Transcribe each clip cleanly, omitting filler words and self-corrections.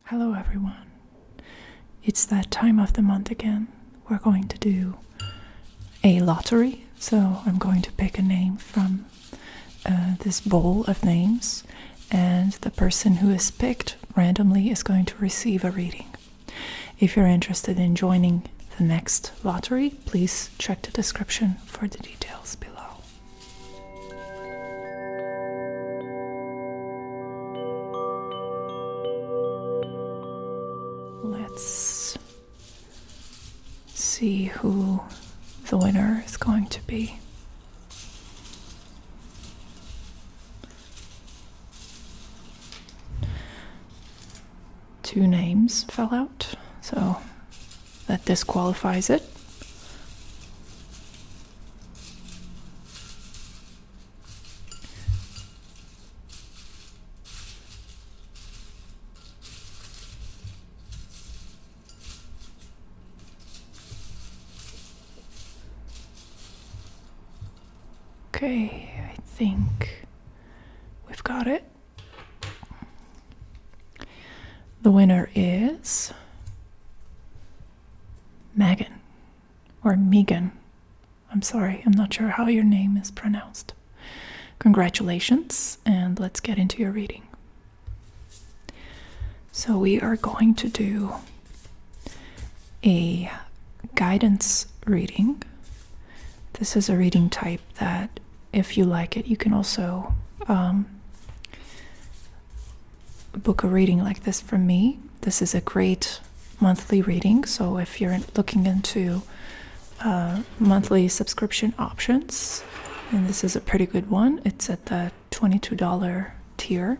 Hello everyone. It's that time of the month again. We're going to do a lottery. So I'm going to pick a name from this bowl of names, and the person who is picked randomly is going to receive a reading. If you're interested in joining the next lottery, please check the description for the details below. Let's see who the winner is going to be. Two names fell out, so that disqualifies it. Okay, I think we've got it. The winner is Meagan, or Meagan. I'm sorry, I'm not sure how your name is pronounced. Congratulations, and let's get into your reading. So we are going to do a guidance reading. This is a reading type that, if you like it, you can also book a reading like this from me. This is a great monthly reading, so if you're looking into monthly subscription options, then this is a pretty good one. It's at the $22 tier,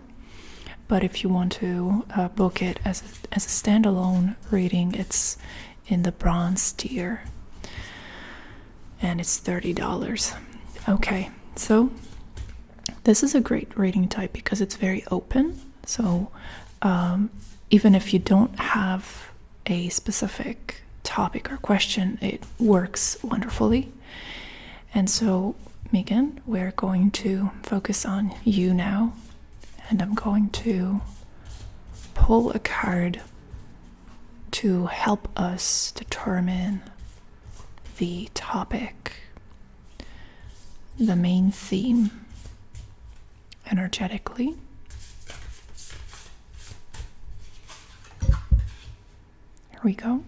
but if you want to book it as a standalone reading, it's in the bronze tier, and it's $30. Okay, so this is a great reading type because it's very open. So even if you don't have a specific topic or question, it works wonderfully. And so, Meagan, we're going to focus on you now, and I'm going to pull a card to help us determine the topic, the main theme, energetically. Here we go.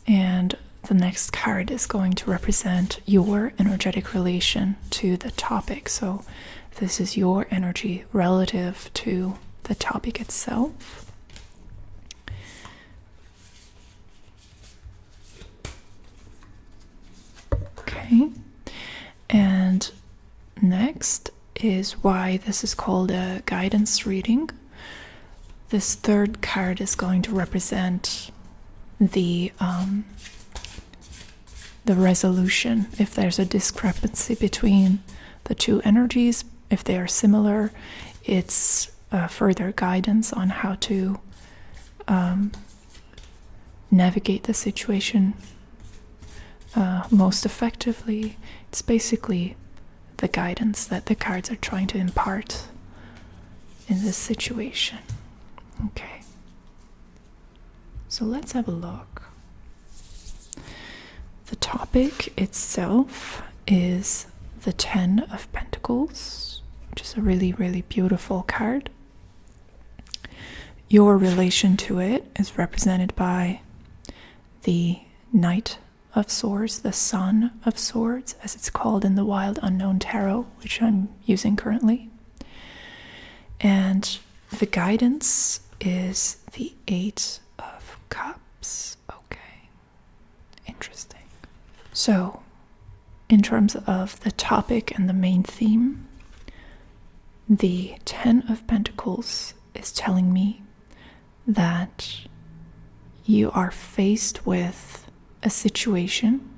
And the next card is going to represent your energetic relation to the topic. So this is your energy relative to the topic itself. Okay. And next is why this is called a guidance reading. This third card is going to represent the resolution. If there's a discrepancy between the two energies, if they are similar, it's further guidance on how to navigate the situation most effectively. It's basically the guidance that the cards are trying to impart in this situation. Okay, so let's have a look. The topic itself is the Ten of Pentacles, which is a really, really beautiful card. Your relation to it is represented by the Knight of Swords, the Son of Swords, as it's called in the Wild Unknown Tarot, which I'm using currently. And the guidance is the Eight of Cups. Okay, interesting. So, in terms of the topic and the main theme, the Ten of Pentacles is telling me that you are faced with a situation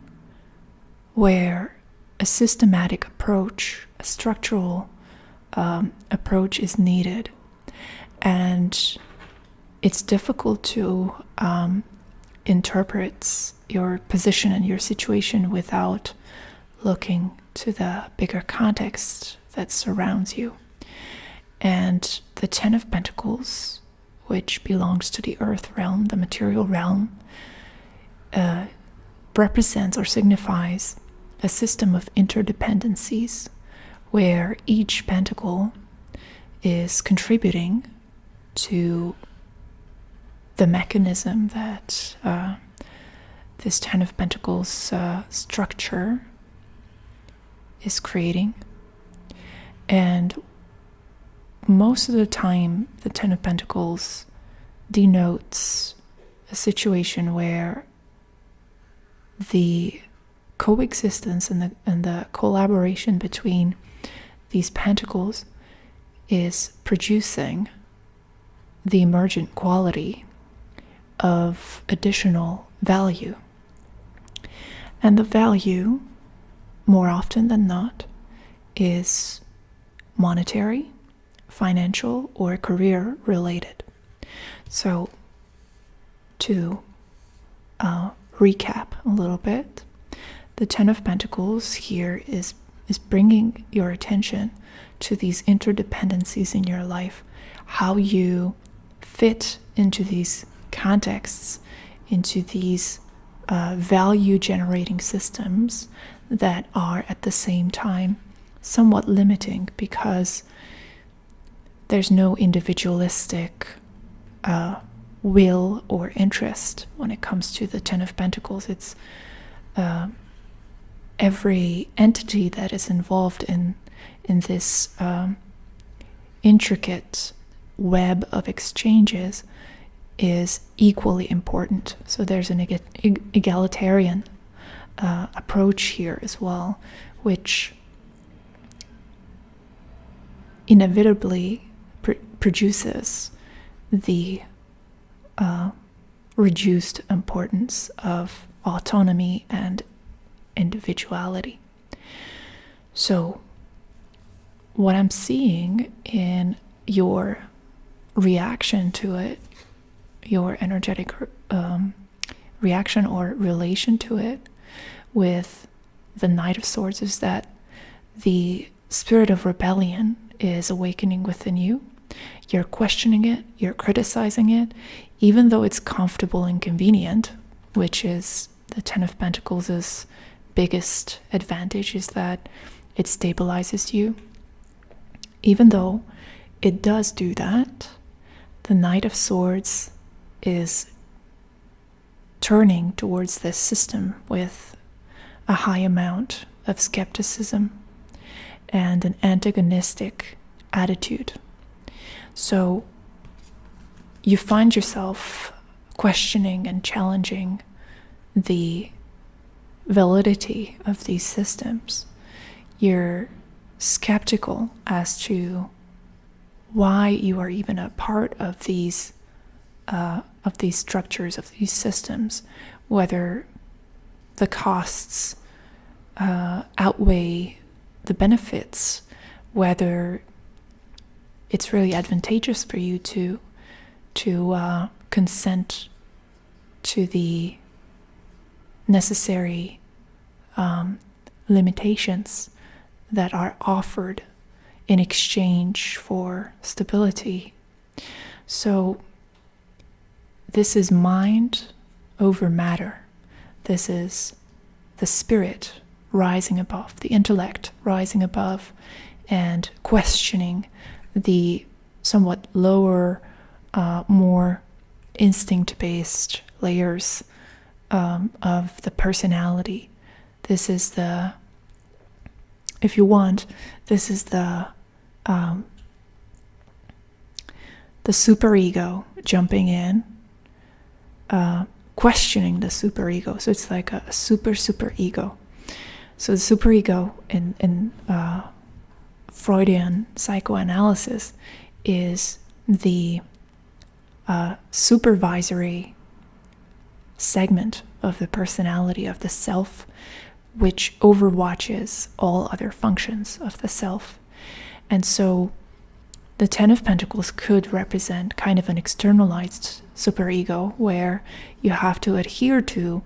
where a systematic approach, a structural approach is needed. And it's difficult to interpret your position and your situation without looking to the bigger context that surrounds you. And the Ten of Pentacles which belongs to the earth realm, the material realm, represents or signifies a system of interdependencies where each pentacle is contributing to the mechanism that this Ten of Pentacles structure is creating. And most of the time, the Ten of Pentacles denotes a situation where the coexistence and the collaboration between these pentacles is producing the emergent quality of additional value. And the value, more often than not, is monetary, financial, or career related. So to recap a little bit, the Ten of Pentacles here is bringing your attention to these interdependencies in your life, how you fit into these contexts, into these value generating systems that are at the same time somewhat limiting, because there's no individualistic will or interest when it comes to the Ten of Pentacles. It's every entity that is involved in this intricate web of exchanges is equally important. So there's an egalitarian approach here as well, which inevitably produces the reduced importance of autonomy and individuality. So what I'm seeing in your reaction to it, your energetic reaction or relation to it with the Knight of Swords, is that the spirit of rebellion is awakening within you. You're questioning it, you're criticizing it, even though it's comfortable and convenient, which is the Ten of Pentacles' biggest advantage, is that it stabilizes you. Even though it does do that, the Knight of Swords is turning towards this system with a high amount of skepticism and an antagonistic attitude. So you find yourself questioning and challenging the validity of these systems. You're skeptical as to why you are even a part of these structures, of these systems, whether the costs outweigh the benefits, whether it's really advantageous for you to consent to the necessary limitations that are offered in exchange for stability. So this is mind over matter. This is the spirit rising above, the intellect rising above, and questioning the somewhat lower, more instinct-based layers of the personality. This is the, if you want, this is the superego jumping in, questioning the superego. So it's like a super ego. So the superego in Freudian psychoanalysis is the supervisory segment of the personality of the self, which overwatches all other functions of the self. And so the Ten of Pentacles could represent kind of an externalized superego, where you have to adhere to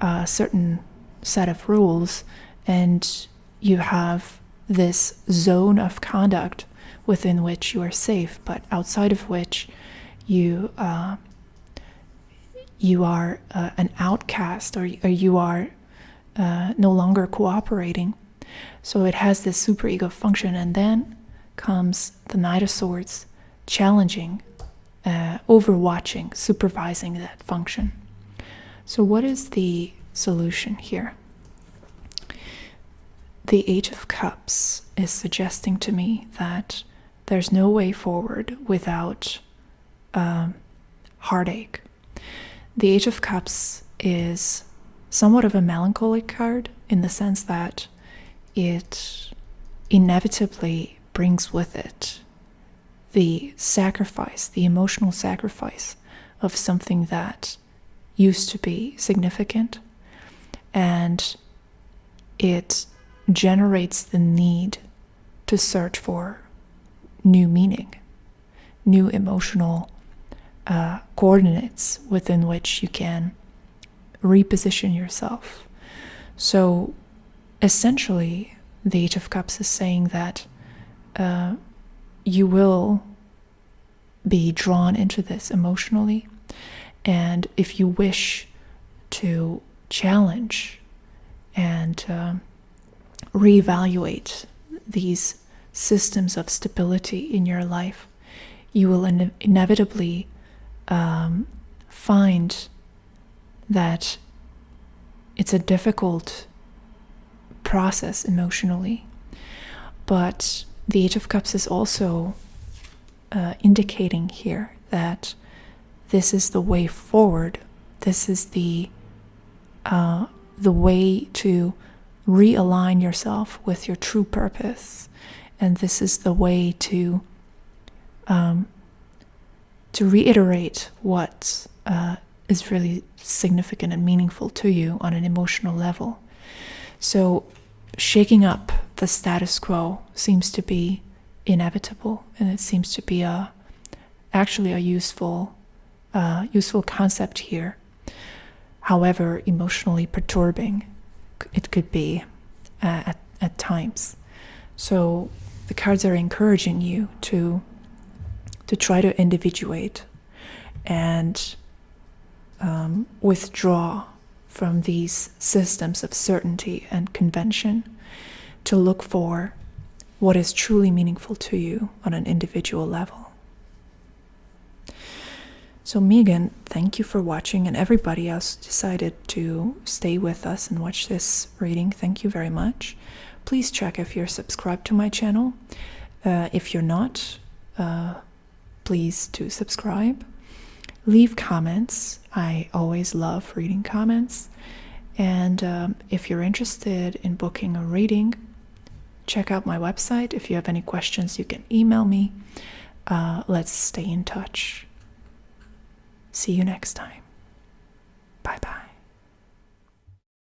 a certain set of rules, and you have this zone of conduct within which you are safe, but outside of which you are an outcast, or you are no longer cooperating. So it has this superego function, and then comes the Knight of Swords, challenging, overwatching, supervising that function. So what is the solution here? The Eight of Cups is suggesting to me that there's no way forward without heartache. The Eight of Cups is somewhat of a melancholic card in the sense that it inevitably brings with it the sacrifice, the emotional sacrifice of something that used to be significant, and it generates the need to search for new meaning, new emotional coordinates within which you can reposition yourself. So essentially, the Eight of Cups is saying that you will be drawn into this emotionally, and if you wish to challenge and reevaluate these systems of stability in your life, you will inevitably find that it's a difficult process emotionally. But the Eight of Cups is also indicating here that this is the way forward. This is the way to realign yourself with your true purpose, and this is the way to reiterate what is really significant and meaningful to you on an emotional level. So shaking up the status quo seems to be inevitable, and it seems to be actually a useful concept here. However emotionally perturbing it could be at times. So the cards are encouraging you to try to individuate and withdraw from these systems of certainty and convention, to look for what is truly meaningful to you on an individual level. So Meagan, thank you for watching, and everybody else decided to stay with us and watch this reading, thank you very much. Please check if you're subscribed to my channel. If you're not, please do subscribe. Leave comments. I always love reading comments. And if you're interested in booking a reading, check out my website. If you have any questions, you can email me. Let's stay in touch. See you next time. Bye-bye.